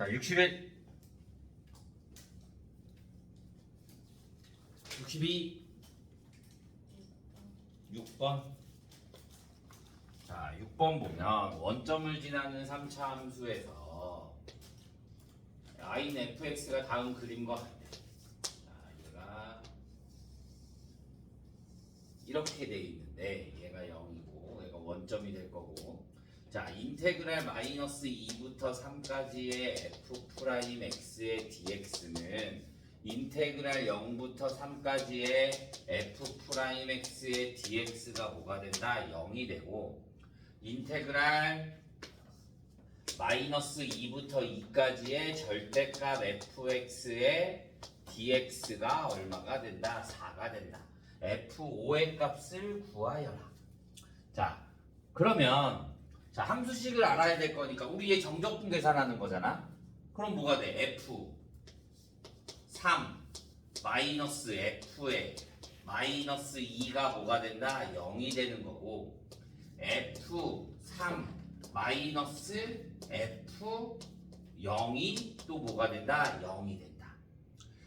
자, 61, 62, 6번. 자, 6번 보면 원점을 지나는 3차 함수에서 in fx가 다음 그림과 같아. 자, 얘가 이렇게 돼 있는데 얘가 0이고 얘가 원점이 될 거고. 자, 인테그랄 마이너스 2부터 3까지의 f 프라임 x의 dx는 인테그랄 0부터 3까지의 f 프라임 x의 dx가 뭐가 된다? 0이 되고, 인테그랄 마이너스 2부터 2까지의 절대값 fx의 dx가 얼마가 된다? 4가 된다. f5의 값을 구하여라. 자, 그러면 자, 함수식을 알아야 될 거니까 우리 얘 정적분 계산하는 거잖아. 그럼 뭐가 돼? f3 마이너스 f에 마이너스 2가 뭐가 된다? 0이 되는 거고, f3 마이너스 f0이 또 뭐가 된다? 0이 된다.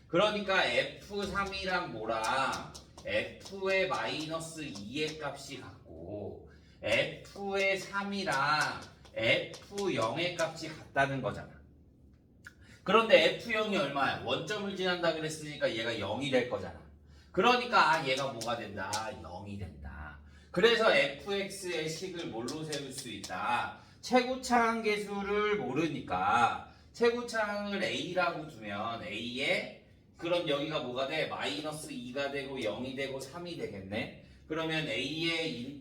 그러니까 f3이랑 뭐랑 f의 마이너스 2의 값이 같고 f의 3이랑 f0의 값이 같다는 거잖아. 그런데 f0이 얼마야? 원점을 지난다 그랬으니까 얘가 0이 될 거잖아. 그러니까 얘가 뭐가 된다? 0이 된다. 그래서 fx의 식을 뭘로 세울 수 있다? 최고차항계수를 모르니까 최고차항을 a라고 두면 a에, 그럼 여기가 뭐가 돼? 마이너스 2가 되고 0이 되고 3이 되겠네. 그러면 a의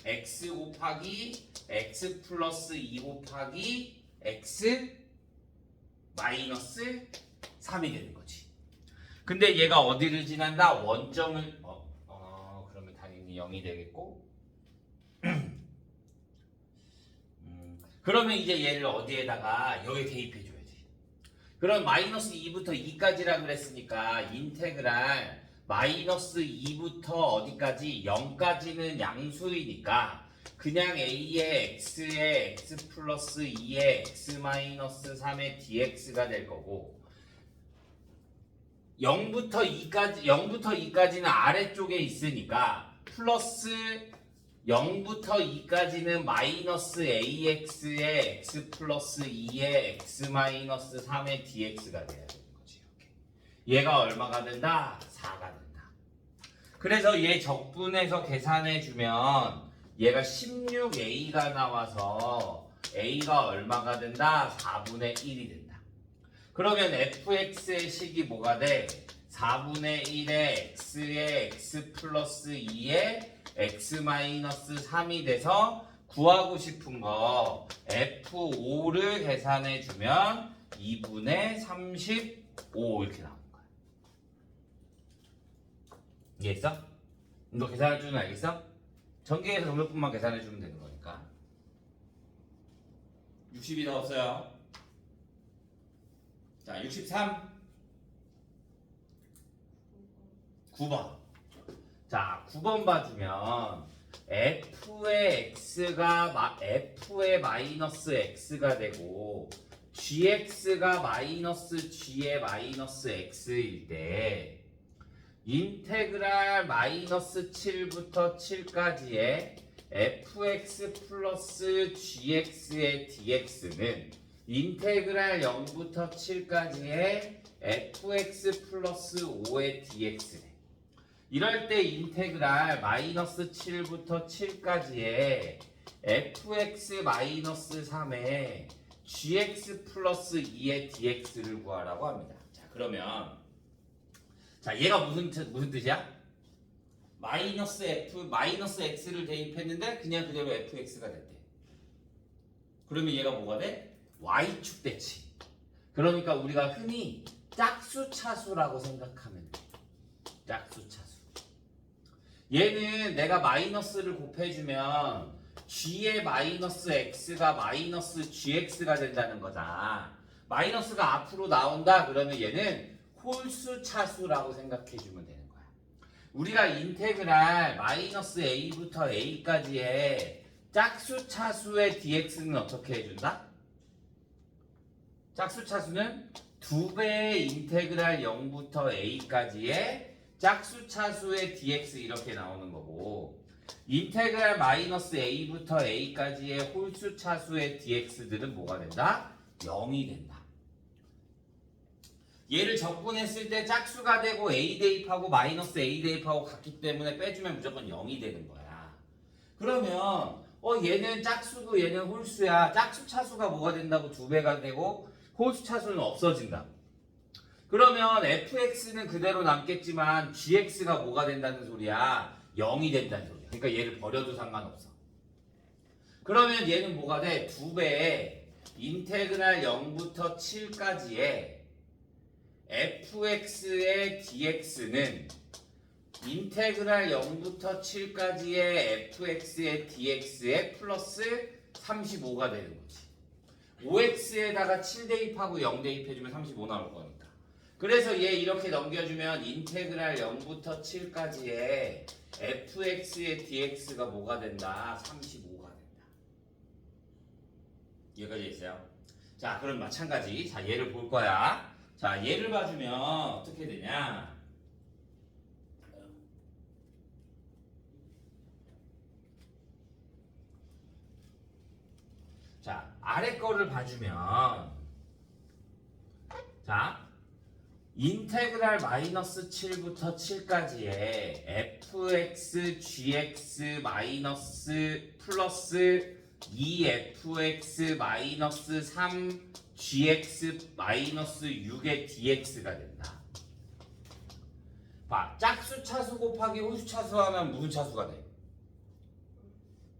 x 곱하기 x 플러스 2 곱하기 x 마이너스 3이 되는 거지. 근데 얘가 어디를 지난다? 원점을 그러면 당연히 0이 되겠고 그러면 이제 얘를 어디에다가 여기 대입해 줘야지. 그럼 마이너스 2부터 2까지라 그랬으니까 인테그랄 마이너스 2부터 어디까지? 0까지는 양수이니까 그냥 a의 x의 x 플러스 2의 x 마이너스 3의 dx가 될 거고, 0부터 2까지는 아래쪽에 있으니까 플러스 0부터 2까지는 마이너스 ax의 x 플러스 2의 x 마이너스 3의 dx가 돼야 되는 거지. 이렇게. 얘가 얼마가 된다? 4가 된다. 그래서 얘 적분해서 계산해 주면 얘가 16a가 나와서 a가 얼마가 된다? 4분의 1이 된다. 그러면 fx의 식이 뭐가 돼? 4분의 1의 x의 x 플러스 2의 x 마이너스 3이 돼서 구하고 싶은 거 f5를 계산해 주면 2분의 35 이렇게 나오는 거야. 이해했어? 너 계산할 줄은 알겠어? 전개해서 정적분만 계산해 주면 되는 거니까. 60이 나왔어요. 자, 63. 9번. 자, 9번 봐주면 f의 마이너스 x가 되고 gx가 마이너스 g의 마이너스 x일 때 인테그랄 마이너스 7부터 7까지의 fx 플러스 gx의 dx는 인테그랄 0부터 7까지의 fx 플러스 5의 dx네. 이럴 때 인테그랄 마이너스 7부터 7까지의 fx 마이너스 3의 gx 플러스 2의 dx를 구하라고 합니다. 자, 그러면 자, 얘가 무슨 뜻이야? 마이너스 x를 대입했는데 그냥 그대로 fx가 됐대. 그러면 얘가 뭐가 돼? y축 대치. 그러니까 우리가 흔히 짝수차수라고 생각하면 돼. 짝수차수. 얘는 내가 마이너스를 곱해주면 g의 마이너스 x가 마이너스 gx가 된다는 거잖아. 마이너스가 앞으로 나온다 그러면 얘는 홀수차수라고 생각해주면 되는 거야. 우리가 인테그랄 마이너스 a부터 a까지의 짝수차수의 dx는 어떻게 해준다? 1의 마이너스 x분의 1의 x 마이너스 3의 dx를 구하라고 했잖아. 그러면 얘가 뭐가 돼? y축 대치. 그러니까 짝수 차수는 2배의 인테그랄 0부터 a까지의 짝수 차수의 dx 이렇게 나오는 거고 인테그랄 마이너스 a부터 a까지의 홀수 차수의 dx들은 뭐가 된다? 0이 된다. 얘를 적분했을 때 짝수가 되고 a 대입하고 마이너스 a 대입하고 같기 때문에 빼주면 무조건 0이 되는 거야. 그러면 얘는 짝수고 얘는 홀수야. 짝수 차수가 뭐가 된다고 2배가 되고 홀수 차수는 없어진다. 그러면 fx는 그대로 남겠지만 gx가 뭐가 된다는 소리야? 0이 된다는 소리야. 그러니까 얘를 버려도 상관없어. 그러면 얘는 뭐가 돼? 2배에 인테그랄 0부터 7까지의 fx의 dx는 인테그랄 0부터 7까지의 fx의 dx에 플러스 35가 되는 거지. 5x에다가 7 대입하고 0 대입해주면 35 나올 거니까. 그래서 얘 이렇게 넘겨주면 인테그랄 0부터 7까지의 fx의 dx가 뭐가 된다? 35가 된다. 여기까지 있어요? 자, 그럼 마찬가지. 자, 얘를 볼 거야. 자, 얘를 봐주면 어떻게 되냐? 자, 아래 거를 봐주면 자, 인테그랄 마이너스 7부터 7까지의 fx, gx 마이너스 플러스 2fx 마이너스 3 gx 마이너스 6의 dx가 된다. 봐, 짝수 차수 곱하기 홀수 차수 하면 무슨 차수가 돼?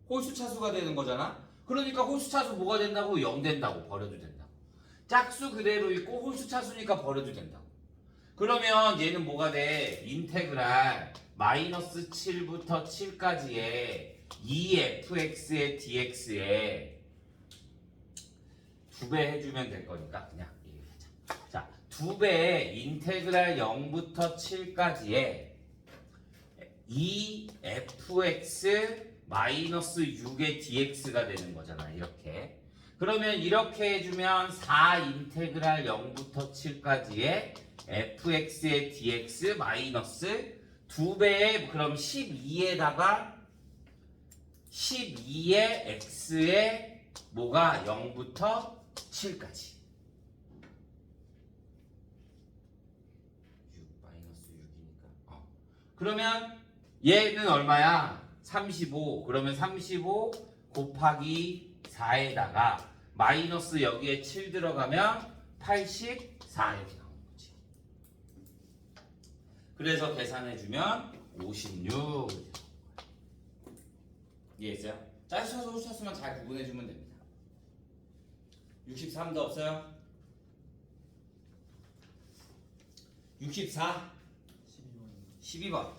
홀수 차수가 되는 거잖아. 그러니까 홀수 차수 뭐가 된다고? 0 된다고. 버려도 된다고. 짝수 그대로 있고 홀수 차수니까 버려도 된다고. 그러면 얘는 뭐가 돼? 인테그랄 마이너스 7부터 7까지의 2fx의 dx에 2배 해주면 될 거니까 그냥 얘기하자. 자, 2배의 인테그랄 0부터 7까지의 2fx 마이너스 6의 dx가 되는 거잖아. 이렇게. 그러면 이렇게 해주면 4 인테그랄 0부터 7까지의 fx의 dx 마이너스 2배의 그럼 12에다가 12의 x의 뭐가 0부터 7까지 6 마이너스 6이니까 그러면 얘는 얼마야? 35. 그러면 35 곱하기 4에다가 마이너스 여기에 7 들어가면 84 이렇게 나오는 거지. 그래서 계산해주면 56. 이해했어요? 짝수차수 홀수차수만 잘 구분해주면 됩니다. 63도 없어요? 64? 12번.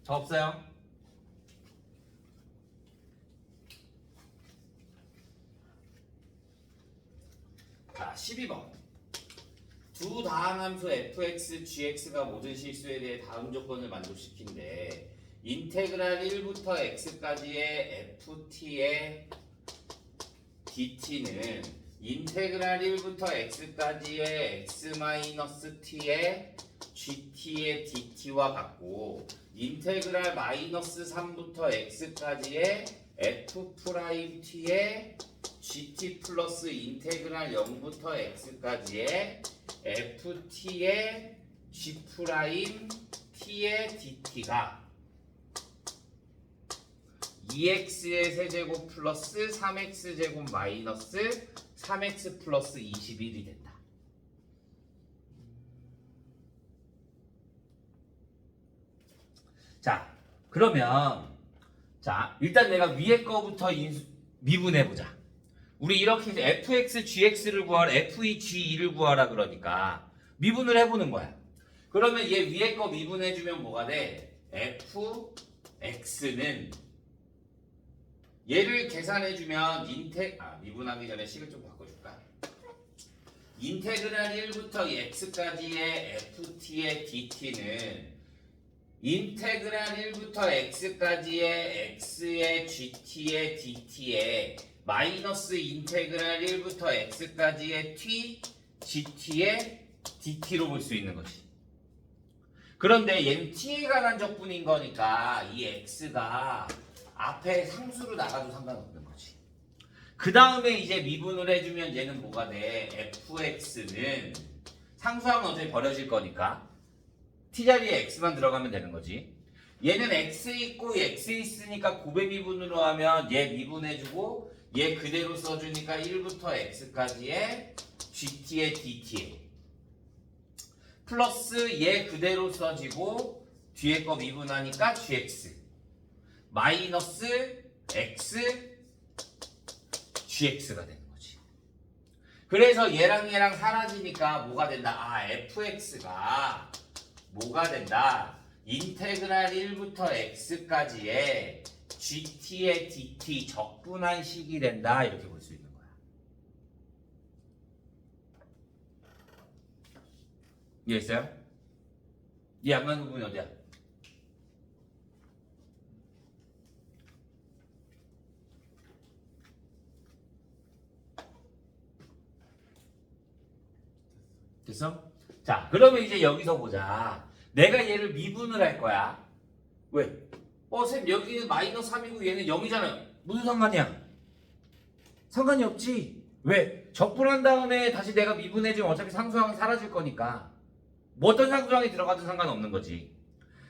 더 없어요? 자, 12번. 두 다항함수 fx, gx가 모든 실수에 대해 다음 조건을 만족시킨대. 인테그랄 1부터 x까지의 ft의 dt는 인테그랄 1부터 x까지의 x-t의 gt의 dt와 같고 인테그랄 마이너스 3부터 x까지의 f't의 gt 플러스 인테그랄 0부터 x까지의 ft의 g't의 dt가 2x의 세제곱 플러스 3x제곱 마이너스 3x 플러스 21이 된다. 자, 그러면 자, 일단 내가 위에 거부터 미분해보자. 우리 이렇게 해서 fx, gx를 구하라, f2, g2를 구하라 그러니까 미분을 해보는 거야. 그러면 얘 위에 거 미분해주면 뭐가 돼? fx는 얘를 계산해주면 미분하기 전에 식을 좀 바꿔줄까? 인테그랄 1부터 x까지의 ft의 dt는 인테그랄 1부터 x까지의 x의 gt의 dt에 마이너스 인테그랄 1부터 x까지의 t, gt의 dt로 볼 수 있는 거지. 그런데 얘는 t에 관한 적분인 거니까 이 x가 앞에 상수로 나가도 상관없는 거지. 그 다음에 이제 미분을 해주면 얘는 뭐가 돼? fx는 상수하면 어차피 버려질 거니까 t 자리에 x만 들어가면 되는 거지. 얘는 x 있고 x 있으니까 고배 미분으로 하면 얘 미분해주고 얘 그대로 써주니까 1부터 x까지의 gt의 dt에 플러스 얘 그대로 써지고 뒤에 거 미분하니까 gx 마이너스 x gx가 되는 거지. 그래서 얘랑 사라지니까 뭐가 된다? 아, fx가 뭐가 된다? 인테그랄 1부터 x까지의 gt의 dt 적분한 식이 된다. 이렇게 볼 수 있는 거야. 이해했어요? 이해 안 가는 부분이 어디야? 됐어? 자, 그러면 이제 여기서 보자. 내가 얘를 미분을 할 거야. 왜? 쌤, 여기는 마이너스 3이고 얘는 0이잖아요. 무슨 상관이야? 상관이 없지. 왜? 적분한 다음에 다시 내가 미분해주면 어차피 상수항은 사라질 거니까. 뭐 어떤 상수항이 들어가도 상관없는 거지.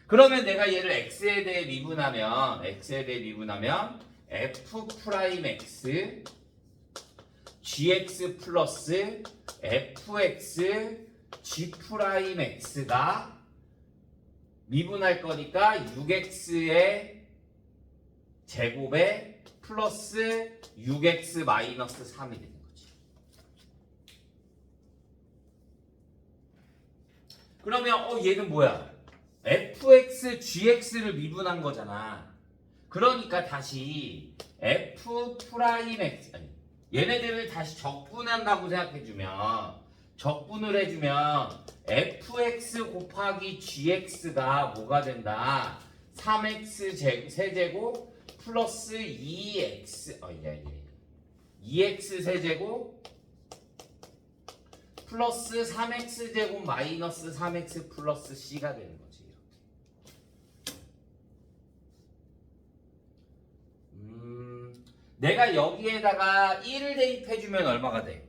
그러면 내가 얘를 x에 대해 미분하면 f 프라임 x gx 플러스 fx g 프라임 x가 미분할 거니까 6x의 제곱에 플러스 6x 마이너스 3이 되는 거지. 그러면 얘는 뭐야? fx gx를 미분한 거잖아. 그러니까 다시 f 프라임 x 아니 얘네들을 다시 적분한다고 생각해주면 적분을 해주면 fx 곱하기 gx가 뭐가 된다? 3x 세제곱 플러스 2x 2x 세제곱 플러스 3x 제곱 마이너스 3x 플러스 c가 되는 거지. 내가 여기에다가 1을 대입해주면 얼마가 돼?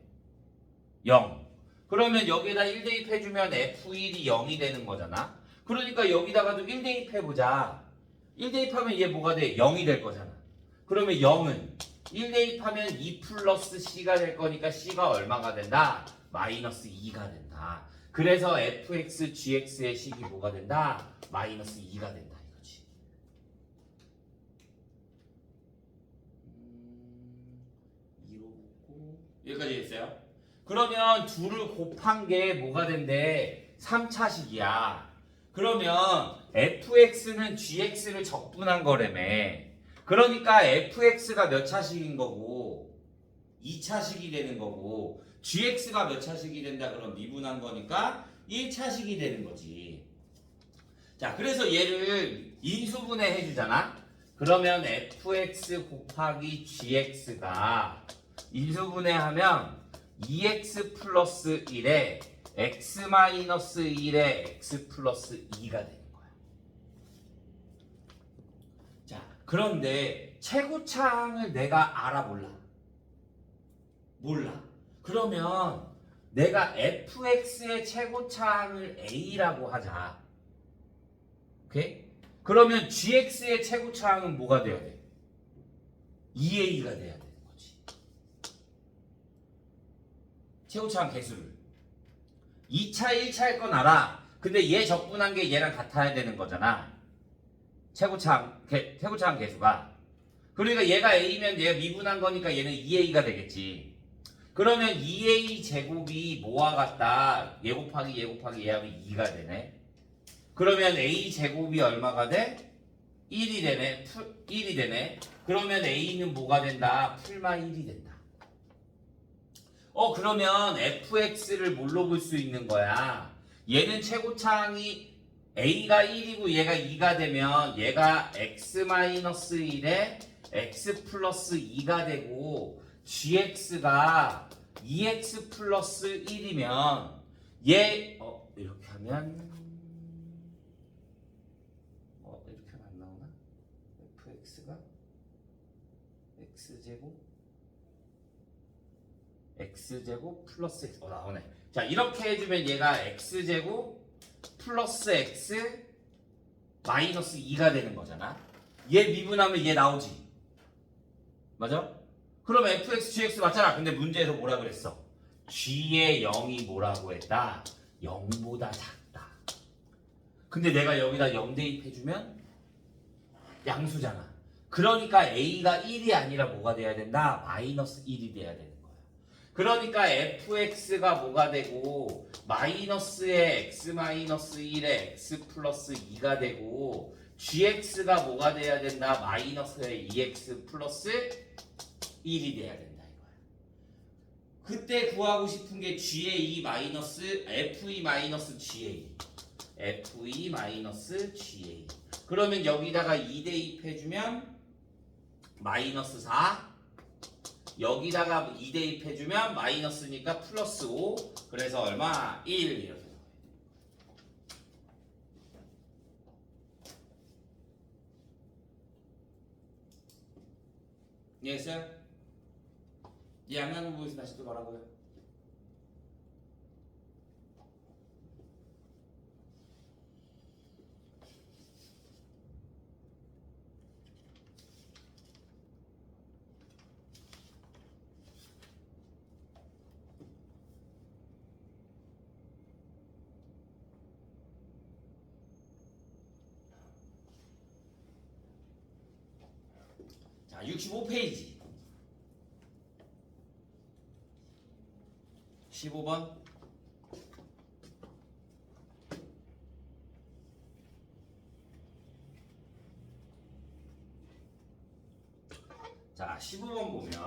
0. 그러면 여기에다 1 대입해주면 f1이 0이 되는 거잖아. 그러니까 여기다가도 1 대입해보자. 1 대입하면 얘 뭐가 돼? 0이 될 거잖아. 그러면 0은 1 대입하면 2 플러스 c가 될 거니까 c가 얼마가 된다? 마이너스 2가 된다. 그래서 fx, gx의 식이 뭐가 된다? 마이너스 2가 된다 이거지. 여기까지 했어요? 그러면 둘을 곱한 게 뭐가 된대? 3차식이야. 그러면 fx는 gx를 적분한 거라며. 그러니까 fx가 몇 차식인 거고 2차식이 되는 거고 gx가 몇 차식이 된다 그럼 미분한 거니까 1차식이 되는 거지. 자, 그래서 얘를 인수분해 해주잖아. 그러면 fx 곱하기 gx가 인수분해하면 2x 플러스 1에 x 마이너스 1에 x 플러스 2가 되는 거야. 자, 그런데 최고차항을 내가 알아 몰라? 몰라. 그러면 내가 fx의 최고차항을 a라고 하자. 오케이? 그러면 gx의 최고차항은 뭐가 돼야 돼? 2a가 돼야 되는 거지. 최고차항 개수를 2차 1차일 건 알아. 근데 얘 적분한 게 얘랑 같아야 되는 거잖아. 최고차항 개수가. 그러니까 얘가 a면 얘가 미분한 거니까 얘는 2a가 되겠지. 그러면 2a 제곱이 뭐와 같다? 얘 곱하기 얘 하면 2가 되네. 그러면 a 제곱이 얼마가 돼? 1이 되네. 1이 되네. 그러면 a는 뭐가 된다? 풀마 1이 된다. 그러면 fx를 뭘로 볼 수 있는 거야? 얘는 최고차항이 a가 1이고 얘가 2가 되면 얘가 x-1에 x 플러스 2가 되고 gx가 2x 플러스 1이면 얘 이렇게 하면 이렇게 하면 안 나오나? fx가 x제곱 플러스 x 나오네. 자 이렇게 해주면 얘가 x제곱 플러스 x 마이너스 2가 되는 거잖아. 얘 미분하면 얘 나오지. 맞아? 그럼 fx, gx 맞잖아. 근데 문제에서 뭐라 그랬어? g의 0이 뭐라고 했다? 0보다 작다. 근데 내가 여기다 0 대입해주면 양수잖아. 그러니까 a가 1이 아니라 뭐가 돼야 된다? 마이너스 1이 돼야 되는 거야. 그러니까 fx가 뭐가 되고 마이너스의 x 마이너스 1의 x 플러스 2가 되고 gx가 뭐가 돼야 된다? 마이너스의 2x 플러스 1이 돼야 된다 이거야. 그때 구하고 싶은 게 GA 마이너스 FE 마이너스 GA FE 마이너스 GA. 그러면 여기다가 2 대입해주면 마이너스 4, 여기다가 2 대입해주면 마이너스니까 플러스 5, 그래서 얼마? 1 이렇게. 이해했어요? 이 안 나는 부분에서 다시 또 말하고요. 자, 65페이지 15번. 자, 15번 보면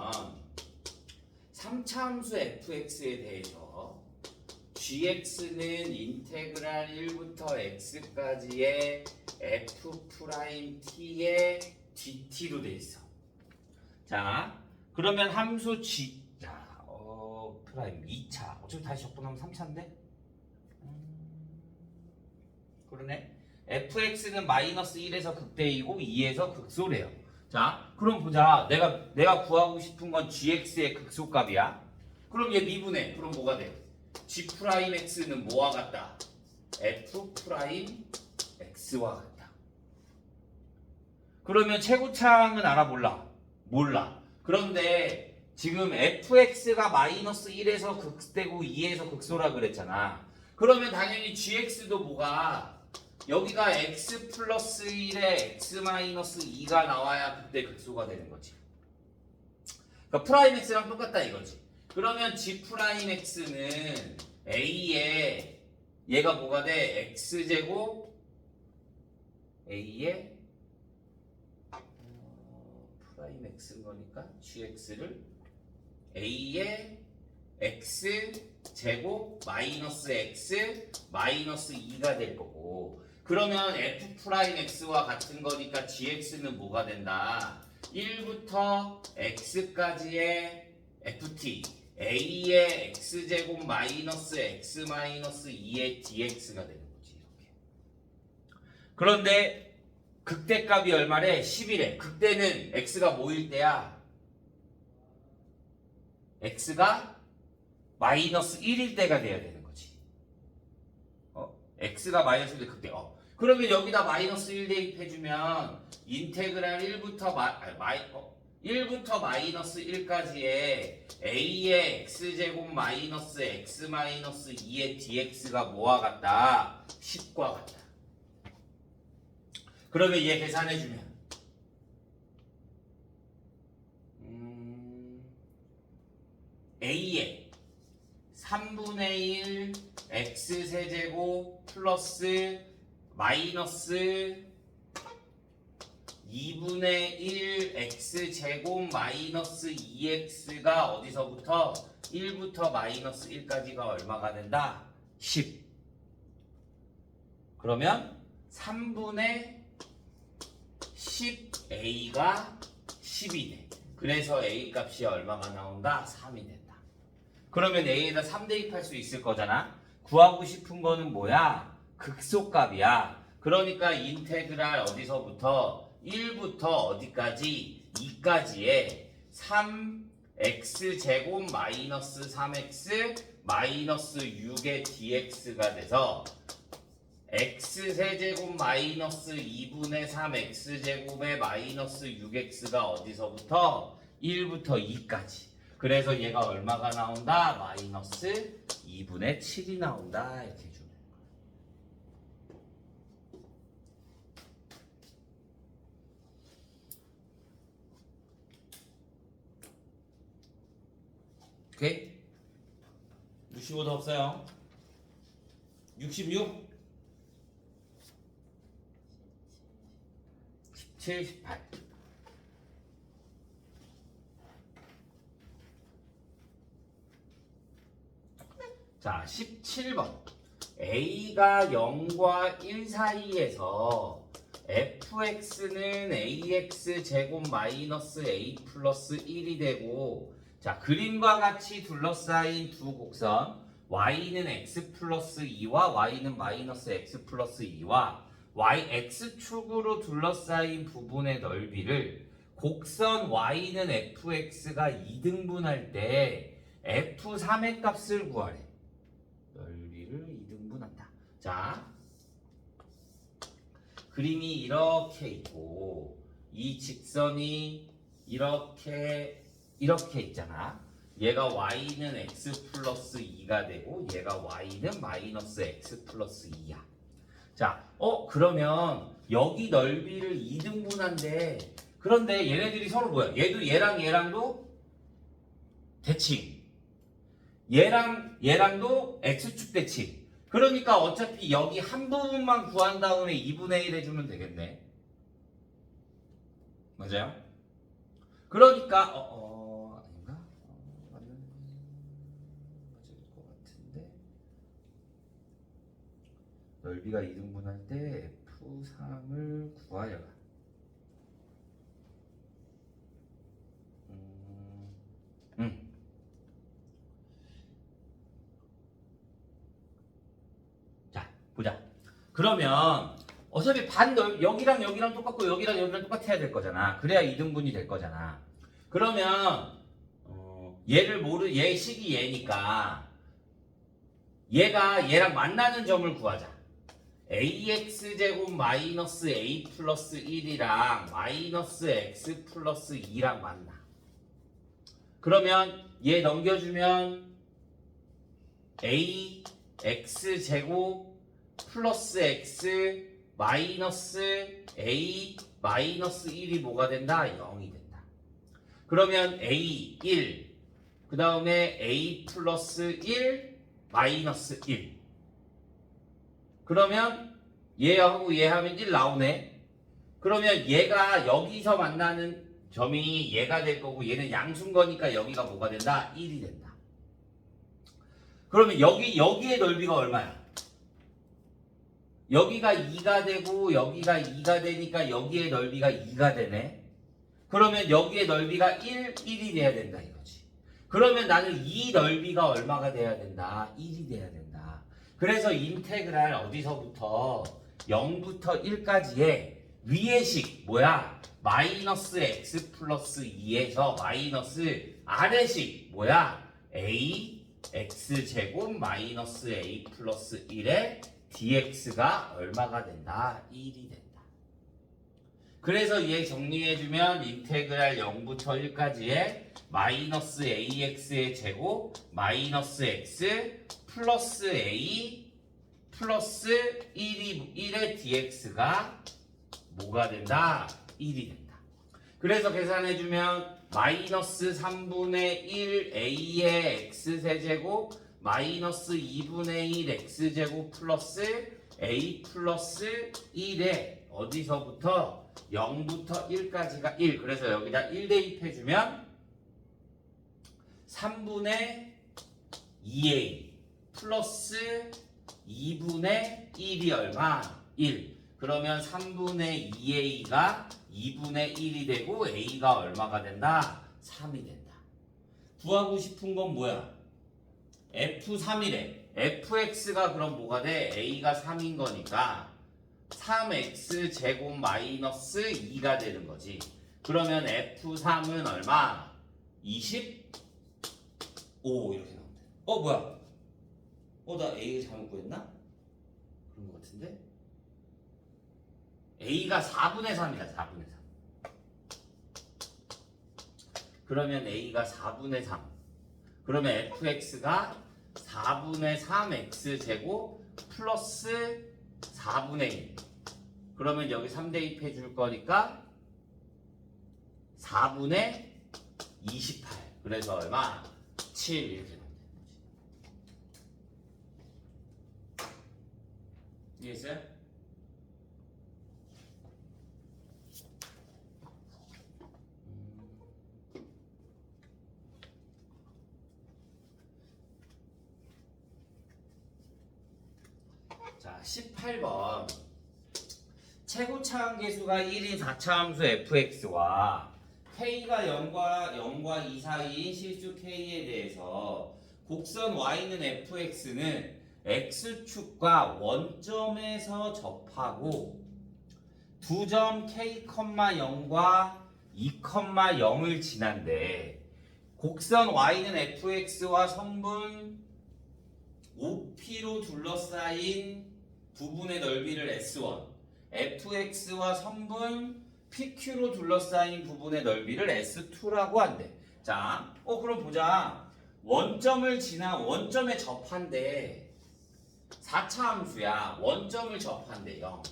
3차 함수 fx에 대해서 gx는 인테그랄 1부터 x까지의 f't의 dt로 돼 있어. 자, 그러면 함수 g 프라임 2차. 어차피 다시 적분하면 3차인데? 그러네. fx는 마이너스 1에서 극대이고 2에서 극소래요. 자, 그럼 보자. 내가 구하고 싶은 건 gx의 극소값이야. 그럼 얘 미분해. 그럼 뭐가 돼? g 프라임 x는 뭐와 같다? f 프라임 x와 같다. 그러면 최고차항은 알아 몰라? 몰라. 그런데 지금 fx가 마이너스 1에서 극대고 2에서 극소라 그랬잖아. 그러면 당연히 gx도 뭐가 여기가 x 플러스 1에 x 마이너스 2가 나와야 그때 극소가 되는 거지. 그러니까 프라임 x랑 똑같다 이거지. 그러면 g 프라임 x는 a에 얘가 뭐가 돼? x제곱 a에 프라임 x인 거니까 gx를 a의 x제곱 마이너스 x 마이너스 2가 될 거고, 그러면 f 프라임 x와 같은 거니까 gx는 뭐가 된다? 1부터 x까지의 ft a의 x제곱 마이너스 x 마이너스 2의 dx가 되는 거지. 이렇게. 그런데 극대값이 얼마래? 10이래. 극대는 x가 뭐일 때야? x가 마이너스 1일 때가 돼야 되는 거지. x가 마이너스 1일 때 극대. 그러면 여기다 마이너스 1 대입해주면 인테그랄 1부터 마이너스 1까지의 a의 x제곱 마이너스 x 마이너스 2의 dx가 뭐와 같다? 10과 같다. 그러면 얘 계산해주면 a의 3분의 1 x세제곱 플러스 마이너스 2분의 1 x제곱 마이너스 2x가 어디서부터? 1부터 마이너스 1까지가 얼마가 된다? 10. 그러면 3분의 10a가 10이 돼. 그래서 A 값이 얼마가 나온다? 3이 된다. 그러면 A에다 3 대입할 수 있을 거잖아. 구하고 싶은 거는 뭐야? 극소값이야. 그러니까 인테그랄 어디서부터? 1부터 어디까지? 2까지의 3x제곱 마이너스 3x 마이너스 6의 dx가 돼서 x세제곱 마이너스 2분의 3x제곱의 마이너스 6x가 어디서부터? 1부터 2까지. 그래서 얘가 얼마가 나온다? 마이너스 2분의 7이 나온다. 이렇게 해주는 거야. 오케이? 65도 없어요. 66 17, 18 자, 17번 A가 0과 1 사이에서 fx는 ax 제곱 마이너스 a 플러스 1이 되고 자, 그림과 같이 둘러싸인 두 곡선 y는 x 플러스 2와 y는 마이너스 x 플러스 2와 yx축으로 둘러싸인 부분의 넓이를 곡선 y는 fx가 2등분할 때 f3의 값을 구하래. 넓이를 2등분한다. 자, 그림이 이렇게 있고 이 직선이 이렇게 있잖아. 얘가 y는 x 플러스 2가 되고 얘가 y는 마이너스 x 플러스 2야. 자, 그러면 여기 넓이를 2등분한데 그런데 얘네들이 서로 뭐야? 얘도 얘랑도 대칭. 얘랑도 x축 대칭. 그러니까 어차피 여기 한 부분만 구한 다음에 2분의 1 해주면 되겠네. 맞아요? 그러니까 아닌가? 맞을 것 같은데 넓이가 2등분할 때 F3을 구하려가. 자, 보자. 그러면 어차피 여기랑 똑같고 여기랑 똑같아야 될 거잖아. 그래야 2등분이 될 거잖아. 그러면 얘 식이 얘니까 얘가 얘랑 만나는 점을 구하자. ax제곱 마이너스 a 플러스 1이랑 마이너스 x 플러스 2랑 만나. 그러면 얘 넘겨주면 a x제곱 플러스 x 마이너스 a 마이너스 1이 뭐가 된다? 0이 된다. 그러면 a 1 그 다음에 a 플러스 1 마이너스 1 그러면 얘하고 얘 하면 1 나오네. 그러면 얘가 여기서 만나는 점이 얘가 될 거고 얘는 양수인 거니까 여기가 뭐가 된다? 1이 된다. 그러면 여기의 넓이가 얼마야? 여기가 2가 되고 여기가 2가 되니까 여기의 넓이가 2가 되네. 그러면 여기의 넓이가 1이 돼야 된다 이거지. 그러면 나는 이 넓이가 얼마가 돼야 된다? 1이 돼야 된다. 그래서 인테그랄 어디서부터 0부터 1까지의 위의 식 뭐야? 마이너스 x 플러스 2에서 마이너스 아래식 뭐야? a x제곱 마이너스 a 플러스 1의 dx가 얼마가 된다? 1이 된다. 그래서 얘 정리해주면 인테그랄 0부터 1까지의 마이너스 ax의 제곱 마이너스 x 플러스 a 플러스 1의 dx가 뭐가 된다? 1이 된다. 그래서 계산해주면 마이너스 3분의 1 a의 x세제곱 마이너스 2분의 1 x제곱 플러스 a 플러스 1에 어디서부터 0부터 1까지가 1. 그래서 여기다 1 대입해주면 3분의 2a 플러스 2분의 1이 얼마? 1. 그러면 3분의 2a가 2분의 1이 되고 a가 얼마가 된다? 3이 된다. 구하고 싶은 건 뭐야? f3이래. fx가 그럼 뭐가 돼? a가 3인 거니까 3x 제곱 마이너스 2가 되는 거지. 그러면 f3은 얼마? 25 이렇게 나온다. 뭐야? 나 a 잘못 구했나? 그런 거 같은데? a가 4분의 3이야. 4분의 3. 그러면 a가 4분의 3. 그러면 fx가 4분의 3x 제곱 플러스 4분의 1. 그러면 여기 3 대입해 줄 거니까 4분의 28. 그래서 얼마? 7 이렇게 나오면 되는 거지. 이해했어요? 자, 18번. 최고차함 계수가 1인 4차 함수 fx와 k가 0과 2 사이인 실수 k에 대해서 곡선 y는 fx는 x축과 원점에서 접하고 두 점 k, 0과 2, 0을 지난데 곡선 y는 fx와 선분 OP로 둘러싸인 부분의 넓이를 S1, fx와 선분 PQ로 둘러싸인 부분의 넓이를 S2라고 한대. 자, 그럼 보자. 원점을 지나 원점에 접한대. 4차 함수야. 원점을 접한대 0.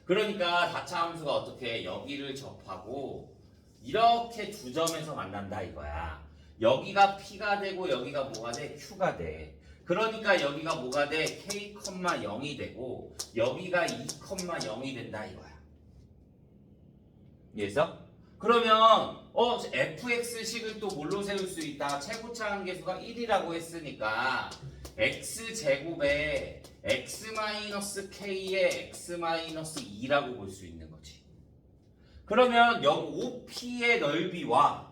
그러니까 4차 함수가 어떻게 여기를 접하고 이렇게 두 점에서 만난다 이거야. 여기가 P가 되고 여기가 뭐가 돼? Q가 돼. 그러니까 여기가 뭐가 돼? K, 0이 되고 여기가 2, 0이 된다 이거야. 이해했어? 그러면 fx식을 또 뭘로 세울 수 있다? 최고차 함계수가 1이라고 했으니까 x제곱에 x-k에 x-2라고 볼 수 있는 거지. 그러면 OP의 넓이와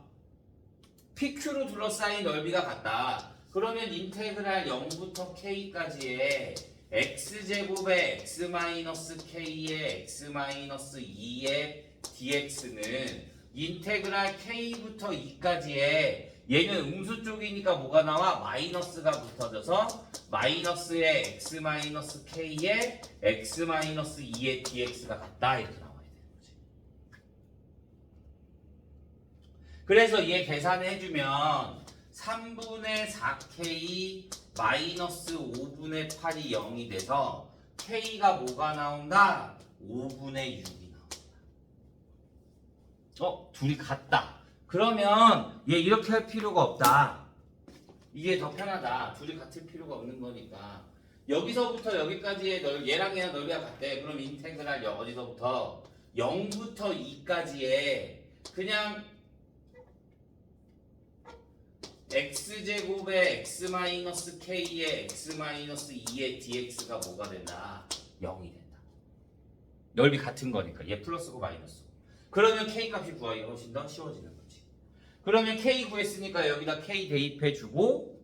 PQ로 둘러싸인 넓이가 같다. 그러면 인테그랄 0부터 k까지의 x제곱에 x-k에 x-2의 dx는 인테그랄 k부터 2까지의 얘는 음수 쪽이니까 뭐가 나와? 마이너스가 붙어져서 마이너스의 x-k에 x-2의 dx가 같다 이렇게 나와야 되는 거지. 그래서 얘 계산해주면 3분의 4k 마이너스 5분의 8이 0이 돼서 k가 뭐가 나온다? 5분의 6이 나온다. 둘이 같다. 그러면 얘 이렇게 할 필요가 없다. 이게 더 편하다. 둘이 같을 필요가 없는 거니까. 여기서부터 여기까지의 얘랑 얘랑 넓이가 같대. 그럼 인테그랄 어디서부터? 0부터 2까지의 그냥 x제곱에 x-k에 x-2의 dx가 뭐가 된다? 0이 된다. 넓이 같은 거니까. 얘 플러스고 마이너스고. 그러면 k 값이 구하기가 훨씬 더 쉬워지는 거지. 그러면 k 구했으니까 여기다 k 대입해주고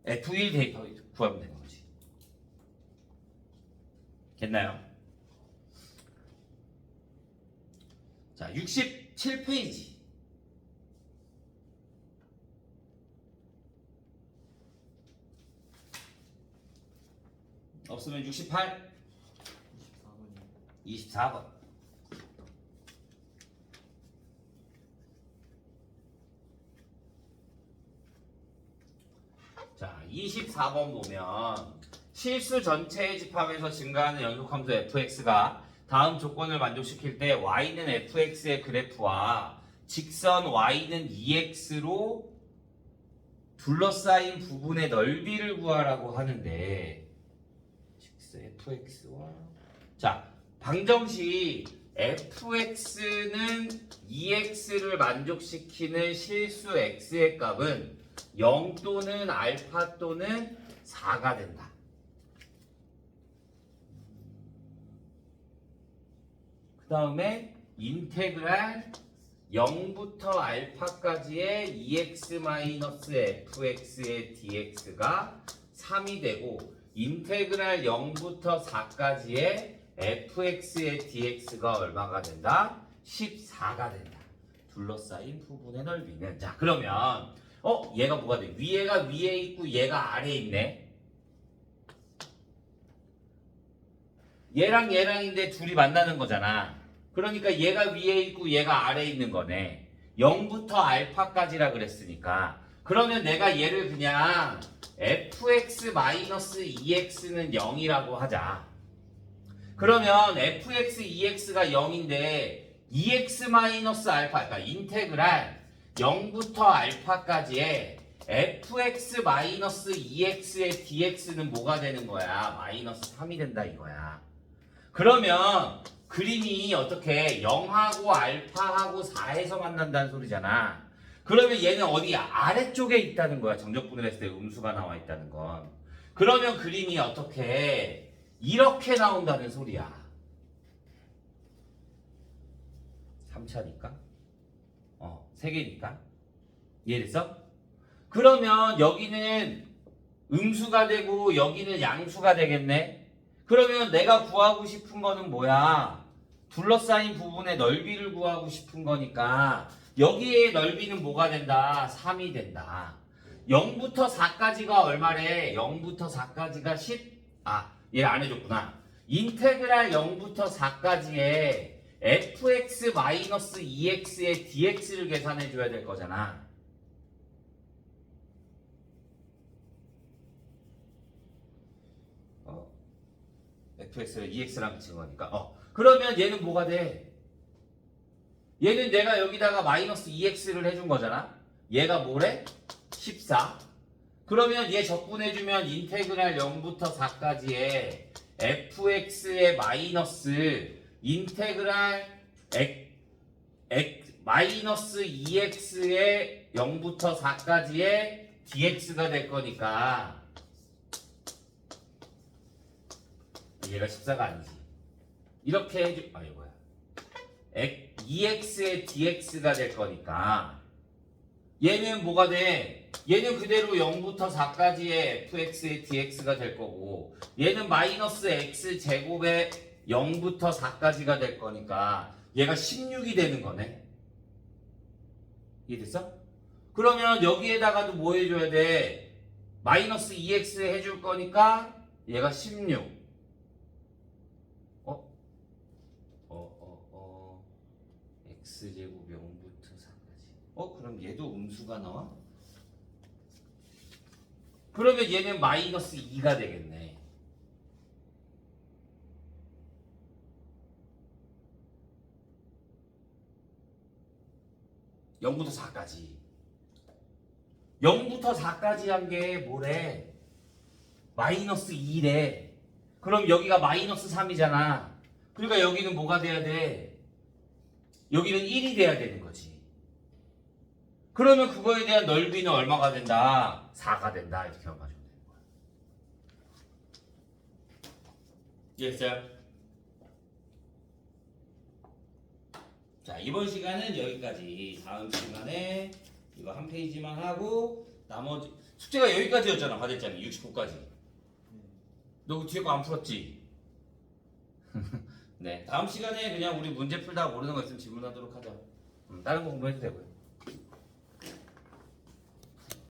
f1 대입하고 구하면 되는 거지. 됐나요? 자, 67페이지. 없으면 68, 24번. 자, 24번 보면 실수 전체의 집합에서 증가하는 연속함수 fx가 다음 조건을 만족시킬 때 y는 fx의 그래프와 직선 y는 2x로 둘러싸인 부분의 넓이를 구하라고 하는데 fx와 자, 방정식 fx는 2x를 만족시키는 실수 x의 값은 0 또는 알파 또는 4가 된다. 다음에 인테그랄 0부터 알파까지의 2x-fx의 dx가 3이 되고 인테그랄 0부터 4까지의 fx의 dx가 얼마가 된다? 14가 된다. 둘러싸인 부분의 넓이는. 자, 그러면 얘가 뭐가 돼? 위에가 위에 있고 얘가 아래에 있네. 얘랑 얘랑인데 둘이 만나는 거잖아. 그러니까 얘가 위에 있고 얘가 아래에 있는 거네. 0부터 알파까지라 그랬으니까. 그러면 내가 얘를 그냥 fx-2x는 0이라고 하자. 그러면 fx-2x가 0인데 2x-알파, 그러니까 인테그랄 0부터 알파까지의 fx-2x의 dx는 뭐가 되는 거야? 마이너스 3이 된다 이거야. 그러면 그림이 어떻게 0하고 알파하고 4에서 만난다는 소리잖아. 그러면 얘는 어디 아래쪽에 있다는 거야. 정적분을 했을 때 음수가 나와 있다는 건. 그러면 그림이 어떻게 이렇게 나온다는 소리야. 3차니까 3개니까 이해됐어? 그러면 여기는 음수가 되고 여기는 양수가 되겠네. 그러면 내가 구하고 싶은 거는 뭐야? 둘러싸인 부분의 넓이를 구하고 싶은 거니까 여기에 넓이는 뭐가 된다? 3이 된다. 0부터 4까지가 얼마래? 0부터 4까지가 10? 얘 안 해줬구나. 인테그랄 0부터 4까지의 fx-2x의 dx를 계산해 줘야 될 거잖아. fx를 2x랑 붙인 거니까. 그러면 얘는 뭐가 돼? 얘는 내가 여기다가 마이너스 2x를 해준 거잖아. 얘가 뭐래? 14. 그러면 얘 적분해주면 인테그랄 0부터 4까지의 fx의 마이너스 인테그랄 마이너스 2x의 0부터 4까지의 dx가 될 거니까 얘가 14가 아니지. 이렇게 해주 이거야. 2x의 dx가 될 거니까 얘는 뭐가 돼? 얘는 그대로 0부터 4까지의 fx의 dx가 될 거고 얘는 마이너스 x제곱의 0부터 4까지가 될 거니까 얘가 16이 되는 거네. 이해됐어? 그러면 여기에다가도 뭐 해줘야 돼? 마이너스 2x 해줄 거니까 얘가 16. x제곱 0부터 4까지. 그럼 얘도 음수가 나와? 그러면 얘는 마이너스 2가 되겠네. (0부터 4까지) 0부터 4까지 한 게 뭐래? 마이너스 2래. 그럼 여기가 마이너스 3이잖아. 그러니까 여기는 뭐가 돼야 돼? 여기는 1이 돼야 되는 거지. 그러면 그거에 대한 넓이는 얼마가 된다? 4가 된다. 이렇게 가지고 되는 거야. 이해했어요? 자, 이번 시간은 여기까지. 다음 시간에 이거 한 페이지만 하고 나머지 숙제가 여기까지였잖아. 과제장이 69까지. 너 그 뒤에 거 안 풀었지? 네, 다음 시간에 그냥 우리 문제 풀다가 모르는 거 있으면 질문하도록 하죠. 다른 거 공부해도 되고요.